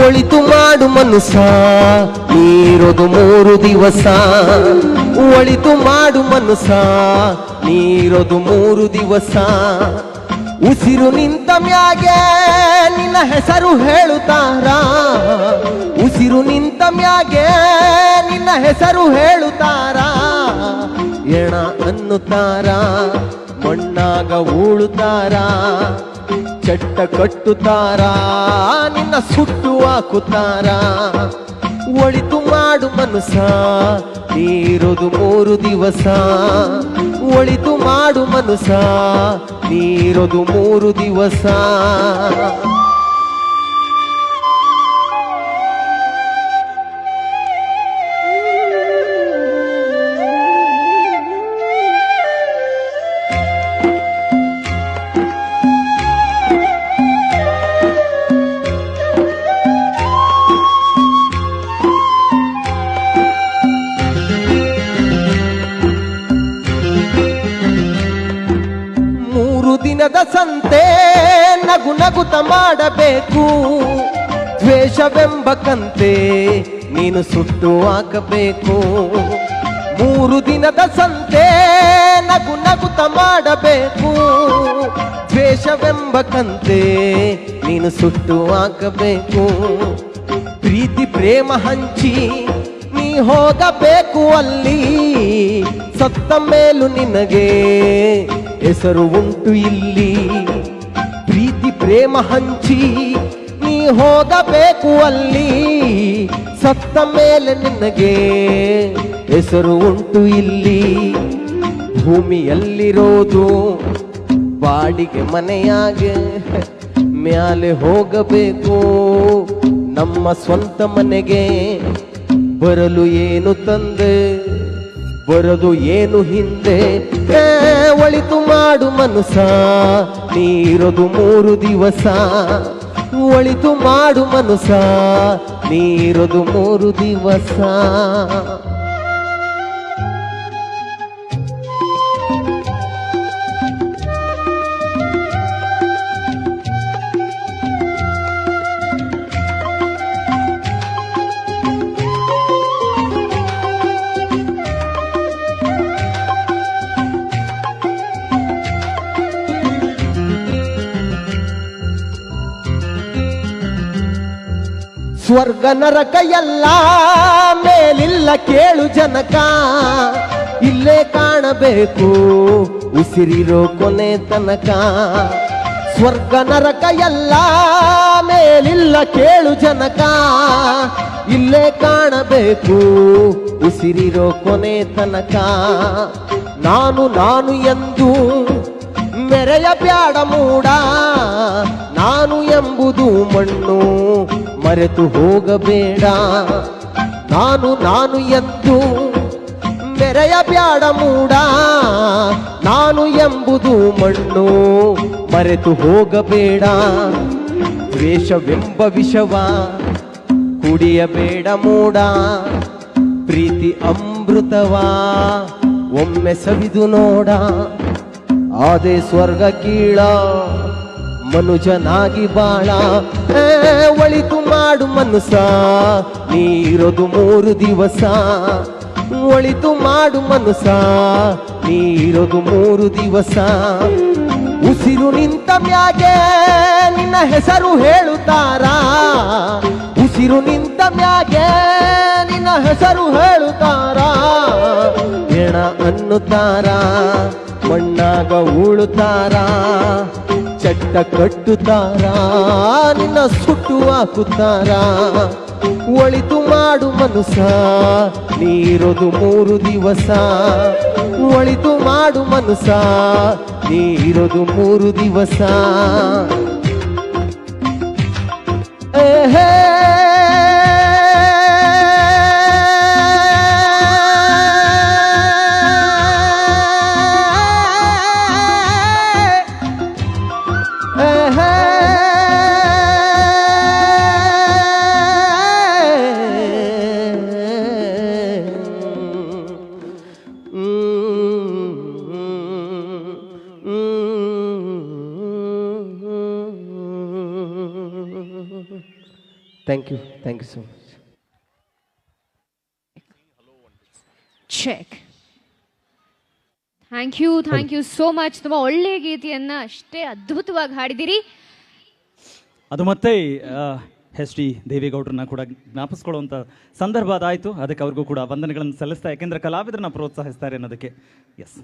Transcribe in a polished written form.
ಒಳಿತು ಮಾಡು ಮನುಷ್ಯ ನೀರೋದು 3 ದಿವಸ. ಒಳಿತು ಮಾಡು ಮನುಷ್ಯ ನೀರೋದು 3 ದಿವಸ. ಉಸಿರು ನಿಂತ ಮ್ಯಾಗೆ ನಿನ್ನ ಹೆಸರು ಹೇಳುತ್ತಾರ. ಉಸಿರು ನಿಂತ ಮ್ಯಾಗೆ ನಿನ್ನ ಹೆಸರು ಹೇಳುತ್ತಾರ. ಎಣ ಅನ್ನುತ್ತಾರ, ಮಣ್ಣಾಗ ಉಳುತ್ತಾರ, ಚಟ್ಟ ಕಟ್ಟುತ್ತಾರ, ನಿನ್ನ ಸುಟ್ಟು ಹಾಕುತ್ತಾರ. ಒಳಿತು ಮಾಡು ಮನುಷ್ಯ ನೀರೋದು 3 ದಿವಸ. ಒಳಿತು ಮಾಡು ಮನುಷ್ಯ ನೀರೋದು 3 ದಿವಸ. ದಿನದ ಸಂತೆ ನಗು ನಗುತ ಮಾಡಬೇಕು. ದ್ವೇಷವೆಂಬ ಕಂತೆ ನೀನು ಸುಟ್ಟು ಹಾಕಬೇಕು. 3 ದಿನದ ಸಂತೆ ನಗು ನಗುತ ಮಾಡಬೇಕು. ದ್ವೇಷವೆಂಬ ಕಂತೆ ನೀನು ಸುಟ್ಟು ಹಾಕಬೇಕು. ಪ್ರೀತಿ ಪ್ರೇಮ ಹಂಚಿ ನೀ ಹೋಗಬೇಕು ಅಲ್ಲಿ. ಸತ್ತ ಮೇಲೂ ನಿನಗೆ ಹೆಸರು ಉಂಟು ಇಲ್ಲಿ. ಪ್ರೀತಿ ಪ್ರೇಮ ಹಂಚಿ ನೀ ಹೋಗಬೇಕು ಅಲ್ಲಿ. ಸತ್ತ ಮೇಲೆ ನಿನಗೆ ಹೆಸರು ಉಂಟು ಇಲ್ಲಿ. ಭೂಮಿಯಲ್ಲಿರೋದು ಬಾಡಿಗೆ ಮನೆಯಾಗೆ, ಮ್ಯಾಲೆ ಹೋಗಬೇಕು ನಮ್ಮ ಸ್ವಂತ ಮನೆಗೆ. ಬರಲು ಏನು ತಂದೆ, ಬರದು ಏನು ಹಿಂದೆ. ಒಳಿತು ಮಾಡು ಮನುಷ್ಯ ನೀರೋದು 3 ದಿವಸ. ಒಳಿತು ಮಾಡು ಮನುಷ್ಯ ನೀರೋದು 3 ದಿವಸ. ಸ್ವರ್ಗ ನರಕ ಎಲ್ಲ ಮೇಲಿಲ್ಲ ಕೇಳು ಜನಕ. ಇಲ್ಲೇ ಕಾಣಬೇಕು ಉಸಿರಿರೋ ಕೊನೆ ತನಕ. ಸ್ವರ್ಗ ನರಕ ಎಲ್ಲ ಮೇಲಿಲ್ಲ ಕೇಳು ಜನಕ. ಇಲ್ಲೇ ಕಾಣಬೇಕು ಉಸಿರಿರೋ ಕೊನೆ ತನಕ. ನಾನು ನಾನು ಎಂದು ಮೆರೆಯ ಬ್ಯಾಡ ಮೂಡ. ನಾನು ಎಂಬುದು ಮಣ್ಣು ಮರೆತು ಹೋಗಬೇಡ. ನಾನು ನಾನು ಎಂದು ಮೆರೆಯ ಬ್ಯಾಡ ಮೂಡ. ನಾನು ಎಂಬುದು ಮಣ್ಣು ಮರೆತು ಹೋಗಬೇಡ. ದ್ವೇಷವೆಂಬ ವಿಷವ ಕುಡಿಯಬೇಡ ಮೂಡ. ಪ್ರೀತಿ ಅಮೃತವಾ ಒಮ್ಮೆ ಸವಿದು ನೋಡ. ಆದೆ ಸ್ವರ್ಗ ಕೀಳ ಮನುಜನಾಗಿ ಬಾಳ. ಒಳಿತು ಮಾಡು ಮನುಷ್ಯ ನೀರೋದು 3 ದಿವಸ. ಒಳಿತು ಮಾಡು ಮನುಷ್ಯ ನೀರೋದು 3 ದಿವಸ. ಉಸಿರು ನಿಂತ ಮ್ಯಾಗೆ ನಿನ್ನ ಹೆಸರು ಹೇಳುತ್ತಾರ. ಉಸಿರು ನಿಂತ ಮ್ಯಾಗೆ ನಿನ್ನ ಹೆಸರು ಹೇಳುತ್ತಾರ. ಎಣ ಅನ್ನುತ್ತಾರ, ಮಣ್ಣಾಗ ಉಳುತ್ತಾರ, ಚಟ್ಟ ಕಟ್ಟುತ್ತಾರ, ನಿನ್ನ ಸುಟ್ಟು ಹಾಕುತ್ತಾರ. ಒಳಿತು ಮಾಡು ಮನುಷ್ಯ ನೀರೋದು 3 ದಿವಸ. ಒಳಿತು ಮಾಡು ಮನುಷ್ಯ ನೀರೋದು 3 ದಿವಸ. Thank you so much. Check. Thank you so much. ತುಂಬ ಒಳ್ಳೆಯ ಗೀತೆಯನ್ನ ಅಷ್ಟೇ ಅದ್ಭುತವಾಗಿ ಹಾಡಿದಿರಿ. ಅದು ಮತ್ತೆ ಎಸ್ ಟಿ ದೇವೇಗೌಡರನ್ನ ಕೂಡ ಜ್ಞಾಪಿಸ್ಕೊಳ್ಳುವಂಥ ಸಂದರ್ಭ ಅದಾಯಿತು. ಅದಕ್ಕೆ ಅವ್ರಿಗೂ ಕೂಡ ವಂದನೆಗಳನ್ನು ಸಲ್ಲಿಸ್ತಾ, ಯಾಕೆಂದರೆ ಕಲಾವಿದರನ್ನ ಪ್ರೋತ್ಸಾಹಿಸ್ತಾರೆ ಅನ್ನೋದಕ್ಕೆ. ಎಸ್.